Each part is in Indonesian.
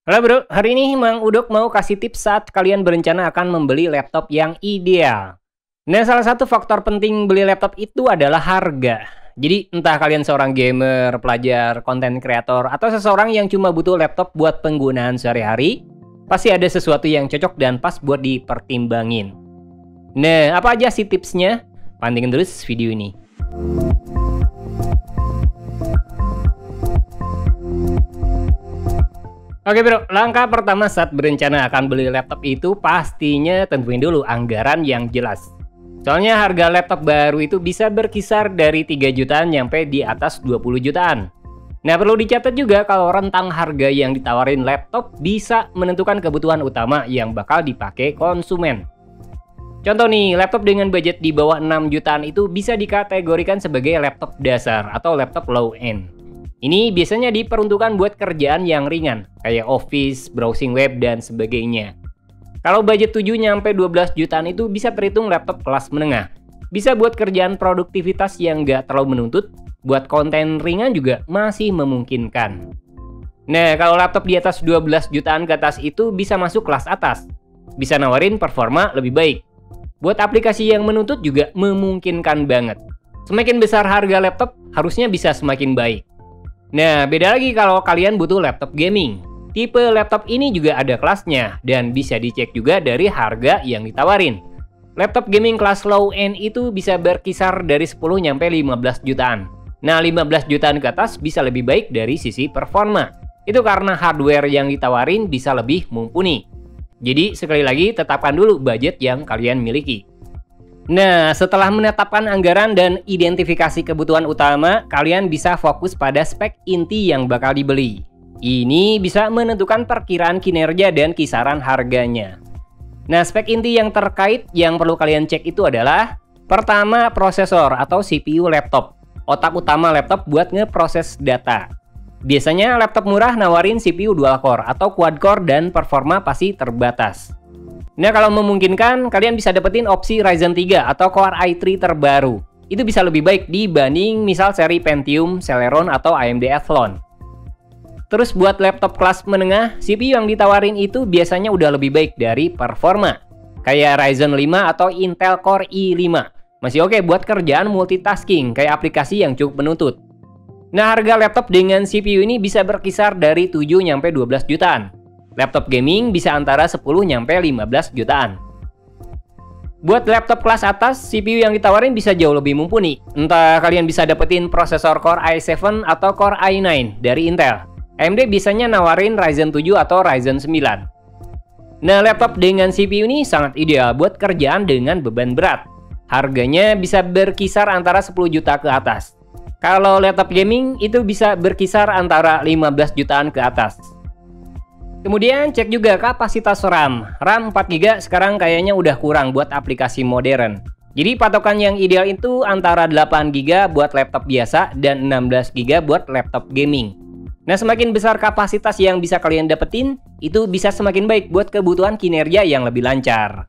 Halo bro, hari ini Mang Udok mau kasih tips saat kalian berencana akan membeli laptop yang ideal. Nah, salah satu faktor penting beli laptop itu adalah harga. Jadi, entah kalian seorang gamer, pelajar, konten kreator, atau seseorang yang cuma butuh laptop buat penggunaan sehari-hari, pasti ada sesuatu yang cocok dan pas buat dipertimbangin. Nah, apa aja sih tipsnya? Pantengin terus video ini. Oke bro, langkah pertama saat berencana akan beli laptop itu pastinya tentuin dulu anggaran yang jelas. Soalnya harga laptop baru itu bisa berkisar dari 3 jutaan sampai di atas 20 jutaan. Nah, perlu dicatat juga kalau rentang harga yang ditawarin laptop bisa menentukan kebutuhan utama yang bakal dipakai konsumen. Contoh nih, laptop dengan budget di bawah 6 jutaan itu bisa dikategorikan sebagai laptop dasar atau laptop low end. Ini biasanya diperuntukkan buat kerjaan yang ringan, kayak office, browsing web, dan sebagainya. Kalau budget 7-12 jutaan itu bisa terhitung laptop kelas menengah. Bisa buat kerjaan produktivitas yang nggak terlalu menuntut, buat konten ringan juga masih memungkinkan. Nah, kalau laptop di atas 12 jutaan ke atas itu bisa masuk kelas atas. Bisa nawarin performa lebih baik. Buat aplikasi yang menuntut juga memungkinkan banget. Semakin besar harga laptop, harusnya bisa semakin baik. Nah, beda lagi kalau kalian butuh laptop gaming. Tipe laptop ini juga ada kelasnya dan bisa dicek juga dari harga yang ditawarin. Laptop gaming kelas low end itu bisa berkisar dari 10-15 jutaan. Nah, 15 jutaan ke atas bisa lebih baik dari sisi performa. Itu karena hardware yang ditawarin bisa lebih mumpuni. Jadi, sekali lagi tetapkan dulu budget yang kalian miliki. Nah, setelah menetapkan anggaran dan identifikasi kebutuhan utama, kalian bisa fokus pada spek inti yang bakal dibeli. Ini bisa menentukan perkiraan kinerja dan kisaran harganya. Nah, spek inti yang terkait yang perlu kalian cek itu adalah: pertama, prosesor atau CPU laptop. Otak utama laptop buat ngeproses data. Biasanya laptop murah nawarin CPU dual core atau quad core dan performa pasti terbatas. Nah, kalau memungkinkan, kalian bisa dapetin opsi Ryzen 3 atau Core i3 terbaru. Itu bisa lebih baik dibanding misal seri Pentium, Celeron, atau AMD Athlon. Terus buat laptop kelas menengah, CPU yang ditawarin itu biasanya udah lebih baik dari performa. Kayak Ryzen 5 atau Intel Core i5. Masih oke buat kerjaan multitasking, kayak aplikasi yang cukup menuntut. Nah, harga laptop dengan CPU ini bisa berkisar dari 7-12 jutaan. Laptop gaming bisa antara 10-15 jutaan. Buat laptop kelas atas, CPU yang ditawarin bisa jauh lebih mumpuni. Entah kalian bisa dapetin prosesor Core i7 atau Core i9 dari Intel. AMD biasanya nawarin Ryzen 7 atau Ryzen 9. Nah, laptop dengan CPU ini sangat ideal buat kerjaan dengan beban berat. Harganya bisa berkisar antara 10 juta ke atas. Kalau laptop gaming itu bisa berkisar antara 15 jutaan ke atas. Kemudian cek juga kapasitas RAM. RAM 4GB sekarang kayaknya udah kurang buat aplikasi modern. Jadi patokan yang ideal itu antara 8GB buat laptop biasa dan 16GB buat laptop gaming. Nah, semakin besar kapasitas yang bisa kalian dapetin, itu bisa semakin baik buat kebutuhan kinerja yang lebih lancar.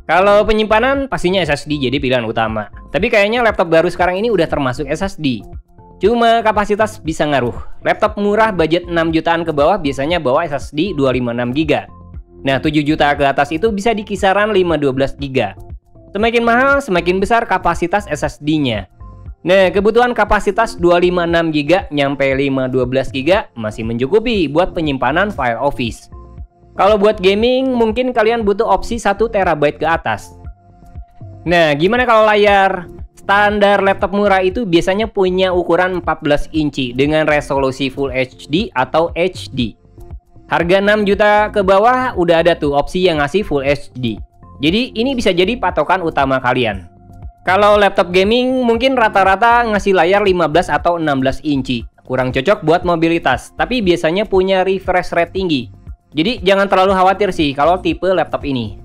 Kalau penyimpanan, pastinya SSD jadi pilihan utama. Tapi kayaknya laptop baru sekarang ini udah termasuk SSD. Cuma kapasitas bisa ngaruh. Laptop murah budget 6 jutaan ke bawah biasanya bawa SSD 256GB. Nah, 7 juta ke atas itu bisa di kisaran 512GB. Semakin mahal, semakin besar kapasitas SSD-nya. Nah, kebutuhan kapasitas 256GB nyampe 512GB masih mencukupi buat penyimpanan file Office. Kalau buat gaming, mungkin kalian butuh opsi 1TB ke atas. Nah, gimana kalau layar? Standar laptop murah itu biasanya punya ukuran 14 inci dengan resolusi Full HD atau HD. Harga 6 juta ke bawah udah ada tuh opsi yang ngasih Full HD. Jadi ini bisa jadi patokan utama kalian. Kalau laptop gaming mungkin rata-rata ngasih layar 15 atau 16 inci. Kurang cocok buat mobilitas, tapi biasanya punya refresh rate tinggi. Jadi jangan terlalu khawatir sih kalau tipe laptop ini.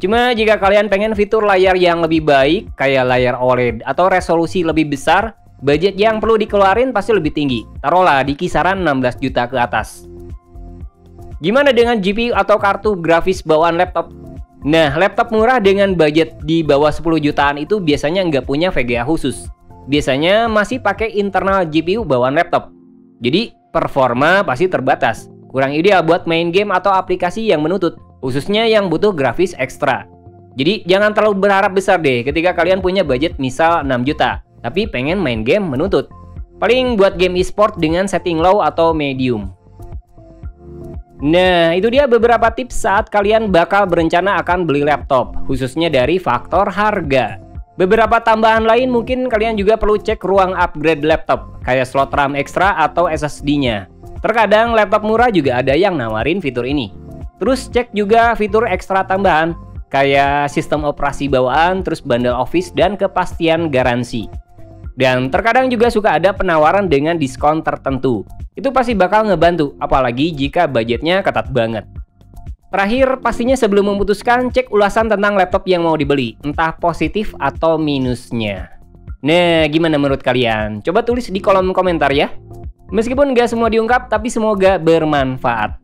Cuma jika kalian pengen fitur layar yang lebih baik, kayak layar OLED atau resolusi lebih besar, budget yang perlu dikeluarin pasti lebih tinggi. Taruhlah di kisaran 16 juta ke atas. Gimana dengan GPU atau kartu grafis bawaan laptop? Nah, laptop murah dengan budget di bawah 10 jutaan itu biasanya nggak punya VGA khusus. Biasanya masih pakai internal GPU bawaan laptop. Jadi, performa pasti terbatas. kurang ideal buat main game atau aplikasi yang menuntut, khususnya yang butuh grafis ekstra. Jadi jangan terlalu berharap besar deh ketika kalian punya budget misal 6 juta, tapi pengen main game menuntut. Paling buat game e-sport dengan setting low atau medium. Nah, itu dia beberapa tips saat kalian bakal berencana akan beli laptop, khususnya dari faktor harga. Beberapa tambahan lain mungkin kalian juga perlu cek ruang upgrade laptop, kayak slot RAM ekstra atau SSD-nya. Terkadang laptop murah juga ada yang nawarin fitur ini. Terus cek juga fitur ekstra tambahan, kayak sistem operasi bawaan, terus bundle Office, dan kepastian garansi. Dan terkadang juga suka ada penawaran dengan diskon tertentu. Itu pasti bakal ngebantu, apalagi jika budgetnya ketat banget. Terakhir, pastinya sebelum memutuskan, cek ulasan tentang laptop yang mau dibeli, entah positif atau minusnya. Nah, gimana menurut kalian? Coba tulis di kolom komentar ya. Meskipun nggak semua diungkap, tapi semoga bermanfaat.